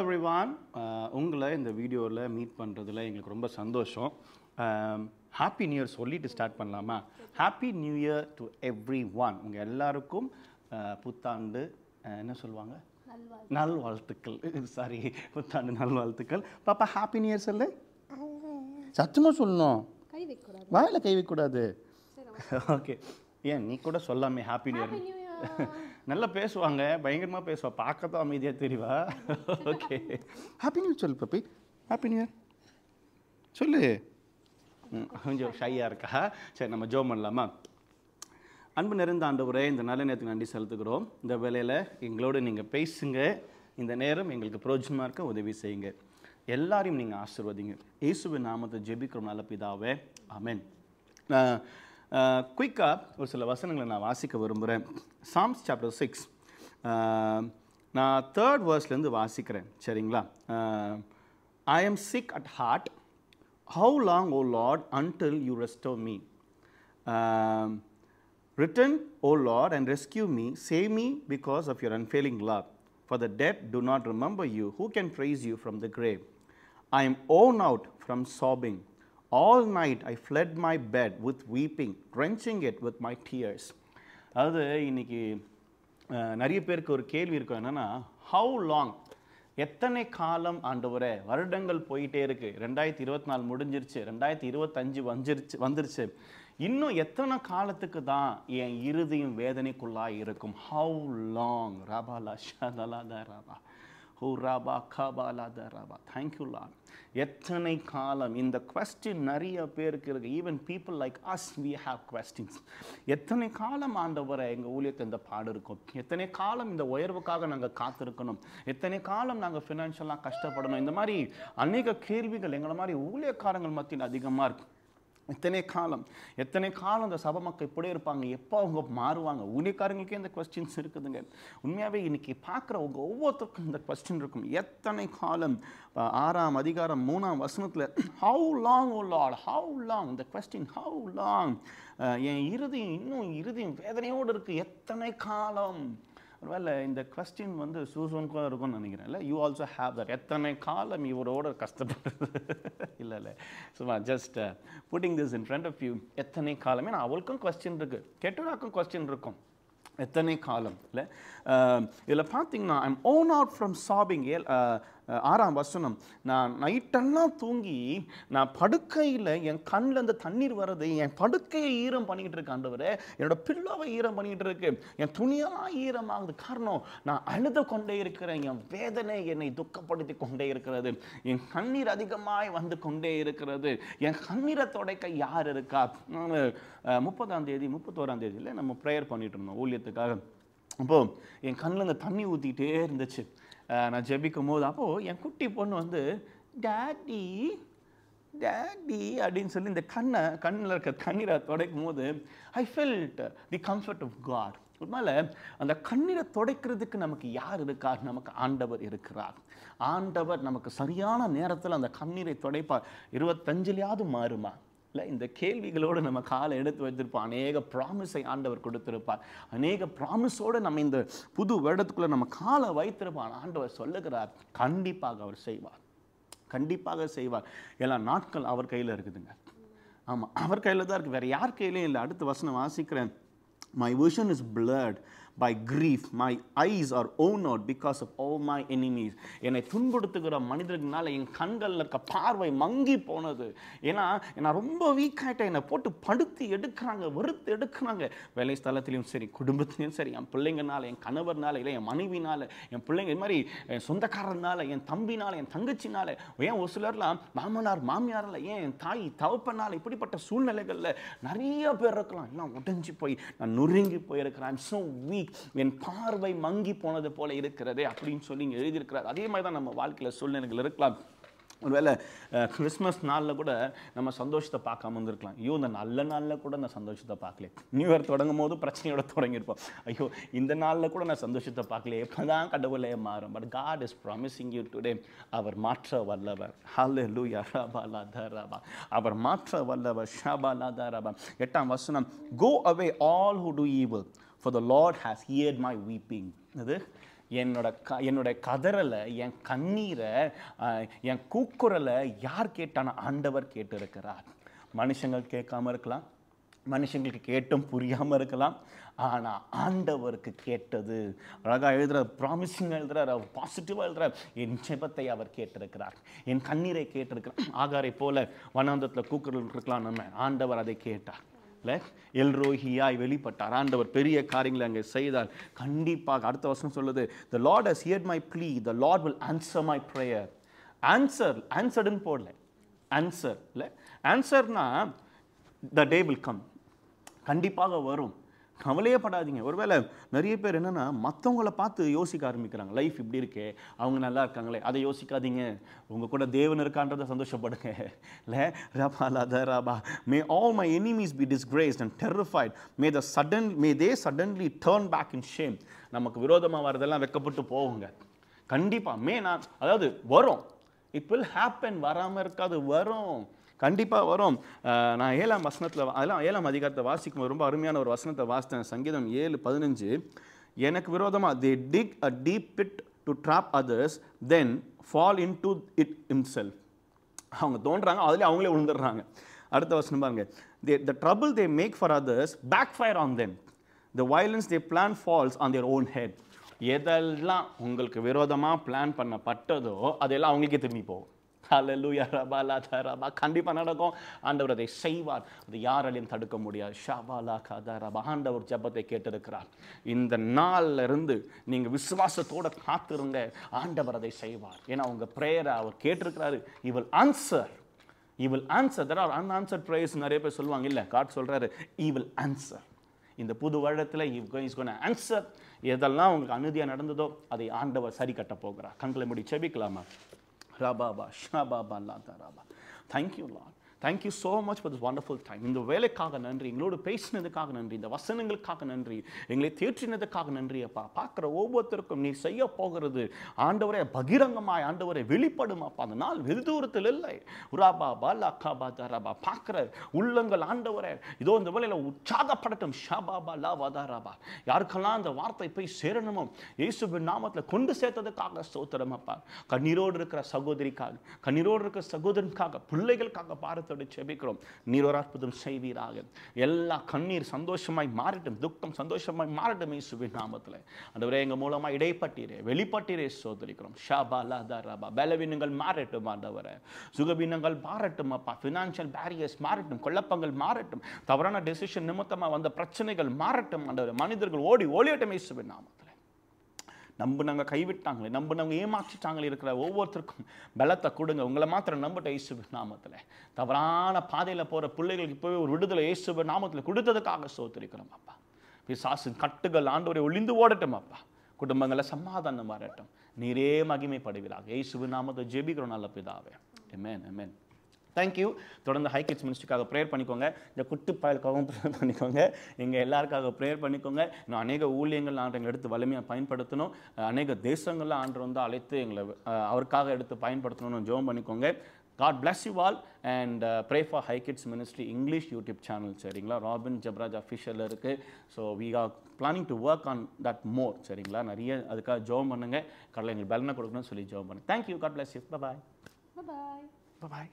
everyone. உங்களை இந்த வீடியோவில் மீட் பண்ணுறதுல எங்களுக்கு ரொம்ப சந்தோஷம். ஹாப்பி நியூ இயர் சொல்லிட்டு ஸ்டார்ட் பண்ணலாமா? Happy new year to every one. உங்கள் எல்லாருக்கும் புத்தாண்டு என்ன சொல்லுவாங்க, நல்வாழ்த்துக்கள். சாரி, புத்தாண்டு நல்வாழ்த்துக்கள். பாப்பா ஹாப்பி நியூ இயர் சொல்லு. சத்தமாக சொல்லணும், வாயில் கை வைக்கக்கூடாது. ஓகே, ஏன் நீ கூட சொல்லாமே ஹாப்பி நியூ இயர். நல்லா பேசுவாங்க, பயங்கரமாக பேசுவா, பார்க்கத்தான் அமைதியாக தெரியவா. ஓகே, ஹாப்பி நியூ இயர் சொல்லு பப்பி. ஹாப்பி நியூ இயர் சொல்லு. கொஞ்சம் ஷையாக இருக்கா? சரி, நம்ம ஜோம் பண்ணலாமா? அன்பு நிறைந்த ஆண்டவரே, இந்த நல்ல நேரத்துக்கு நன்றி செலுத்துக்கிறோம். இந்த வேளையில் எங்களோடு நீங்கள் பேசுங்க. இந்த நேரம் எங்களுக்கு பிரோஜனமாக இருக்க உதவி செய்யுங்க. எல்லாரையும் நீங்கள் ஆசீர்வதிங்க. இயேசுவின் நாமத்தை ஜெபிக்கிறோம் நல்ல பிதாவே, ஆமென். குயிக்காக ஒரு சில வசனங்களை நான் வாசிக்க விரும்புகிறேன். சாம்ஸ் சாப்டர் 6, நான் 3rd verse வாசிக்கிறேன், சரிங்களா? I am sick at heart, how long O Lord until you restore me. Return O Lord and rescue me, save me because of your unfailing love. For the dead do not remember you, who can praise you from the grave? I am worn out from sobbing. All night I fled my bed with weeping, drenching it with my tears. அதாவது இன்னைக்கு நிறைய பேருக்கு ஒரு கேள்வி இருக்கும், என்னன்னா, how long, எத்தனை காலம் ஆண்டவரே? வருடங்கள் போயிட்டே இருக்கு. 2024 முடிஞ்சிருச்சு, 2025 வந்துருச்சு. இன்னும் எத்தனை காலத்துக்கு தான் என் இருதயம் வேதனைக்குள்ளாய் இருக்கும்? ஹவு லாங் ராபாலா ஷதலாதா ராபா ஹூ ராபா கபாலாதா ராபா. Thank you Lord. எத்தனை காலம்? இந்த கொஸ்டின் நிறைய பேருக்கு இருக்கு. Even people like us, we have questions. எத்தனை காலம் ஆண்டவரை எங்கள் ஊழியத்தை இந்த பாடு இருக்கும்? எத்தனை காலம் இந்த உயர்வுக்காக நாங்கள் காத்திருக்கணும்? எத்தனை காலம் நாங்கள் ஃபினான்ஷியலாக கஷ்டப்படணும்? இந்த மாதிரி அநேக கேள்விகள் எங்களை மாதிரி ஊழியக்காரங்கள் மத்தியில் அதிகமாக இருக்கு. எத்தனை காலம் இந்த சபை மக்கள் இப்படியே இருப்பாங்க, எப்போ அவங்க மாறுவாங்க? ஊழியக்காரங்களுக்கே இந்த கொஸ்டின்ஸ் இருக்குதுங்க. உண்மையாகவே இன்னைக்கு பார்க்குற உங்க ஒவ்வொருத்தருக்கும் இந்த கொஸ்டின் இருக்கும். எத்தனை காலம்? 6ஆம் அதிகாரம் 3ஆம் வசனத்தில் how long O Lord, how long, இந்த கொஸ்டின் ஹவு லாங். என் இருதயம் வேதனையோடு இருக்கு, எத்தனை காலம்? ஒருவேளை இந்த கொஸ்டின் சூசனுக்கும் இருக்கும்னு நினைக்கிறேன், இல்லை? You also have that. எத்தனை காலம் இவரோட கஷ்டப்படுறது? இல்லை சும்மா just putting this in front of you. எத்தனை காலம்? ஏன்னா அவளுக்கும் கொஸ்டின் இருக்கு, கெட்டோடாக்கும் கொஸ்டின் இருக்கும். எத்தனை காலம்? இல்லை இதில் பார்த்தீங்கன்னா, I'm own out from sobbing. 6ஆம் வசனம், நான் நைட்டெல்லாம் தூங்கி நான் படுக்கையில் என் கண்ணில் இந்த தண்ணீர் வர்றது, என் படுக்கையை ஈரம் பண்ணிக்கிட்டு இருக்கு ஆண்டவரே, என்னோட பில்லோவை ஈரம் பண்ணிக்கிட்டு இருக்கு, என் துணியெல்லாம் ஈரமாகுது. காரணம், நான் அழுது கொண்டே இருக்கிறேன், என் வேதனை என்னை துக்கப்படுத்தி கொண்டே இருக்கிறது, என் கண்ணீர் அதிகமாய் வந்து கொண்டே இருக்கிறது, என் கண்ணீரை துடைக்க யார் இருக்கா? 30ஆம் தேதி 31ஆம் தேதியில் நம்ம ப்ரேயர் பண்ணிட்டு இருந்தோம் ஊழியத்துக்காக. அப்போது என் கண்ணில் இந்த தண்ணி ஊற்றிக்கிட்டே இருந்துச்சு. நான் ஜெபிக்கும் போது அப்போது என் குட்டி பொண்ணு டேடி டேடி அப்படின்னு சொல்லி இந்த கண்ணில் இருக்க தண்ணீரை துடைக்கும் போது I felt the comfort of God. உண்மையில அந்த கண்ணீரை துடைக்கிறதுக்கு நமக்கு யார் இருக்கார்? நமக்கு ஆண்டவர் இருக்கிறார். ஆண்டவர் நமக்கு சரியான நேரத்தில் அந்த கண்ணீரை துடைப்பார். 25லயாவது மாறுமா? இல்லை, இந்த கேள்விகளோடு நம்ம காலை எடுத்து வச்சிருப்போம். அநேக ப்ராமிஸை ஆண்டவர் கொடுத்திருப்பார். அநேக ப்ராமிஸோடு நம்ம இந்த புது வருடத்துக்குள்ளே நம்ம காலை வைத்திருப்பார். ஆண்டவர் சொல்லுகிறார், கண்டிப்பாக அவர் செய்வார், கண்டிப்பாக செய்வார். எல்லா நாட்கள் அவர் கையில் இருக்குதுங்க. ஆமாம், அவர் கையில் தான் இருக்குது, வேறு யார் கையிலையும் இல்லை. அடுத்த வசனம் வாசிக்கிறேன். My vision is blurred by grief. My eyes are worn out because of all my enemies. என்னை துன்புறுத்துகிற மனிதர்களால் என் கண்களில் இருக்க பார்வை மங்கி போனது. ஏன்னா நான் ரொம்ப வீக் ஆகிட்டேன். என்னை போட்டு படுத்து எடுக்கிறாங்க, வெறுத்து எடுக்கிறாங்க. வேலை ஸ்தலத்திலையும் சரி, குடும்பத்திலையும் சரி, என் பிள்ளைங்கனால, என் கணவர்னால, இல்லை என் மனைவினால, என் பிள்ளைங்க, இது மாதிரி என் சொந்தக்காரனால, என் தம்பினால, என் தங்கச்சினால, ஏன் ஒரு சிலர்லாம் மாமனார் மாமியாரில், ஏன் என் தாய் தகப்பனால, இப்படிப்பட்ட சூழ்நிலைகளில் நிறைய பேர் இருக்கலாம். எல்லாம் உடைஞ்சு போய் நான் நொறுங்கி போயிருக்கிறேன். ஐம் ஸோ வீக், என் பார்வை மங்கி போனது போல இருக்கிறதே அப்படின்னு சொல்லி இங்கே எழுதியிருக்கிறார். அதே மாதிரி தான் நம்ம வாழ்க்கையில் சூழ்நிலைகள் இருக்கலாம். ஒருவேளை கிறிஸ்மஸ் நாளில் கூட நம்ம சந்தோஷத்தை பார்க்காம இருந்திருக்கலாம். ஐயோ, இந்த நல்ல நாளில் கூட நான் சந்தோஷத்தை பார்க்கல. நியூ இயர் தொடங்கும் போது பிரச்சனையோட தொடங்கியிருப்போம். ஐயோ, இந்த நாளில் கூட நான் சந்தோஷத்தை பார்க்கல, எப்போ தான் கடவுளே மாறும். But God is promising you today, அவர் மாற்ற வல்லவர். ஹல்லேலூயா. ரபாலாதா ரபா, அவர் மாற்ற வல்லவர். ஷபாலாதா ரபா. 8ஆம் வசனம், go away all who do evil, for the Lord has heard my weeping. அது என்னோட கதறலை, என் கண்ணீரை, என் கூக்குரலை யார் கேட்டான? ஆண்டவர் கேட்டு இருக்கிறார். மனுஷங்கள் கேட்காம இருக்கலாம், மனுஷங்களுக்கு கேட்டும் புரியாமல் இருக்கலாம், ஆனால் ஆண்டவருக்கு கேட்டது. அழகாக எழுதுறார், ப்ராமிசிங்காக எழுதுறார், அவர் பாசிட்டிவாக எழுதுறார். என் ஜெபத்தை அவர் கேட்டிருக்கிறார், என் கண்ணீரை கேட்டிருக்கிறார். ஆகாரை போல வனாந்தத்தில் கூக்குரல் இருக்கலாம், நம்ம ஆண்டவர் அதை கேட்டார். இல்லை, எல்ரோஹியாய் வெளிப்பட்டார். ஆண்டவர் பெரிய காரியங்களை அங்கே செய்தார். கண்டிப்பாக அடுத்த வசனம் சொல்லுது, the Lord has heard my plea, the Lord will answer my prayer. ஆன்சர்டுன்னு போடல, ஆன்சர் இல்லை, ஆன்சர்னா the day will come, கண்டிப்பாக வரும், கவலையே படாதீங்க. ஒருவேளை நிறைய பேர் என்னென்னா மற்றவங்கள பார்த்து யோசிக்க ஆரம்பிக்கிறாங்க, லைஃப் இப்படி இருக்கே, அவங்க நல்லா இருக்காங்களே, அதை யோசிக்காதீங்க. உங்கள் கூட தேவன் இருக்கான்றதை சந்தோஷப்படுங்க. இல்லை, ரபா லதா ரபா, may all my enemies be disgraced and terrified, may they suddenly turn back in shame. நமக்கு விரோதமாக வரதெல்லாம் வெக்கப்பட்டு போகுங்க. கண்டிப்பாக அதாவது வரும், இட் வில் ஹேப்பன், வராமல் இருக்காது, வரும், கண்டிப்பாக வரும். நான் 7ஆம் வசனத்தில், அதெல்லாம் 7ஆம் அதிகாரத்தை வாசிக்கும் ரொம்ப அருமையான ஒரு வசனத்தை வாசித்தேன். சங்கீதம் 7:15, எனக்கு விரோதமாக they dig a deep pit to trap others, then fall into it himself. அவங்க தோன்றாங்க, அதில் அவங்களே விழுந்துடுறாங்க. அடுத்த வசனம் பாருங்க, the trouble they make for others backfire on them, the violence they plan falls on their own head. எதெல்லாம் உங்களுக்கு விரோதமாக plan பண்ணப்பட்டதோ அதெல்லாம் அவங்களுக்கே திரும்பி போகும். ஹல்லேலூயா, ரபா லதா ரபா, கண்டிப்பாக நடக்கும். ஆண்டவர் அதை செய்வார், அது யாராலையும் தடுக்க முடியாது. ஷபாலா கதா ரபா, ஆண்டவர் ஜெபத்தை கேட்டிருக்கிறார். இந்த நாள்ல இருந்து நீங்கள் விசுவாசத்தோட காத்திருங்க, ஆண்டவர் அதை செய்வார். ஏன்னா உங்கள் ப்ரேயரை அவர் கேட்டிருக்கிறாரு. He will answer. He will answer. There are unanswered prayers. நிறைய பேர் சொல்லுவாங்க, இல்லை, காட் சொல்கிறாரு He will answer. இந்த புது வருடத்தில் He's going to answer. எதெல்லாம் உங்களுக்கு அநீதியாக நடந்ததோ அதை ஆண்டவர் சரி கட்ட போகிறார். கண்களை மூடி செபிக்கலாமா? Rababa, Shababa, Lada, Rabba. Thank you, Lord. Thank you so much for this wonderful time. இந்த வேலைக்காக நன்றி, எங்களோடு பேசினதுக்காக நன்றி, இந்த வசனங்களுக்காக நன்றி, எங்களை தேற்றினதுக்காக நன்றி அப்பா. பார்க்குற ஒவ்வொருத்தருக்கும் நீ செய்ய போகிறது ஆண்டவரே பகிரங்கமாய் ஆண்டவரை வெளிப்படும் அப்பா. அந்த நாள் வெகு தூரத்தில் இல்லை. உராபா பாலா காபா தராபா, பார்க்குற உள்ளங்கள் ஆண்டவரே இதோ இந்த வேலையில் உற்சாகப்படட்டும். ஷாபாபா லா வதாராபா, யாருக்கெல்லாம் அந்த வார்த்தை போய் சேரணுமோ இயேசுவின் நாமத்தில் கொண்டு சேர்த்ததுக்காக ஸ்தோத்திரம் அப்பா. கண்ணீரோடு இருக்கிற சகோதரிக்காக, கண்ணீரோடு இருக்கிற சகோதரனுக்காக, பிள்ளைகளுக்காக பாரத்தோடு செபிக்கிறோம். நீர் ஒரு அற்புதம் செய்வீராக. எல்லா கண்ணீர் சந்தோஷமாய் மாறட்டும், துக்கம் சந்தோஷமாய் மாறட்டும் இயேசுவின் நாமத்தில். ஆண்டவரே எங்கள் மூலமா இடைப்பட்டீரே, வெளிப்பட்டீரே சோதரிக்கிறோம். ஷாபா லதா ரபா, பலவீனங்கள் மாறட்டும் ஆண்டவரே, சுகவீனங்கள் மாறட்டும் அப்பா, ஃபினான்ஷியல் பேரியர்ஸ் மாறட்டும், குழப்பங்கள் மாறட்டும், தவறான டெசிஷன் நிமித்தமாக வந்த பிரச்சனைகள் மாறட்டும் ஆண்டவரே. மனிதர்கள் ஓடி ஒளியட்டும் இயேசுவின் நாமத்தில். நம்பினவங்க கைவிட்டாங்களே, நம்பினவங்க ஏமாற்றிட்டாங்களே இருக்கிற ஒவ்வொருத்தருக்கும் பலத்தை கொடுங்க. உங்களை மாத்திரம் நம்பிட்ட இயேசுவின் நாமத்தில். தவறான பாதையில் போகிற பிள்ளைகளுக்கு போய் ஒரு விடுதலை இயேசுவின் நாமத்தில் கொடுத்ததுக்காக ஸ்தோத்திரிக்கிறோம் அப்பா. பிசாசின் கட்டுகள் ஆண்டவரை ஒளிந்து ஓடட்டும் அப்பா. குடும்பங்களை சமாதானம் வரட்டும். நீரே மகிமைப்படுவீராக. இயேசுவின் நாமத்தை ஜெபிக்கிறோம் நல்ல பிதாவே. ஆமென், ஆமென். தேங்க்யூ. தொடர்ந்து ஹை கிட்ஸ் மினிஸ்ட்ரிக்காக ப்ரேயர் பண்ணிக்கோங்க. இந்த குட்டி பயலுக்காகவும் ப்ரேயர் பண்ணிக்கோங்க. எங்கள் எல்லாருக்காக ப்ரேயர் பண்ணிக்கோங்க. இன்னும் அநேக ஊழியங்கள் ஆண்டவங்களை எடுத்து வலிமையாக பயன்படுத்தணும். அநேக தேசங்களில் ஆண்டவர் வந்து அழைத்து எங்களை அவருக்காக எடுத்து பயன்படுத்தணும்னு ஜெபம் பண்ணிக்கோங்க. God bless you all and pray for High Kids Ministry English YouTube channel. சரிங்களா, ராபின் ஜெப்ராஜ் அஃபிஷியலில் இருக்குது. So we are planning to work on that more. சரிங்களா, நிறைய அதுக்காக ஜெபம் பண்ணுங்கள். கடவுள் எங்களுக்கு பலனை கொடுக்கணும்னு சொல்லி ஜெபம் பண்ணுங்கள். Thank you. God bless you. Bye bye. Bye bye. Bye bye.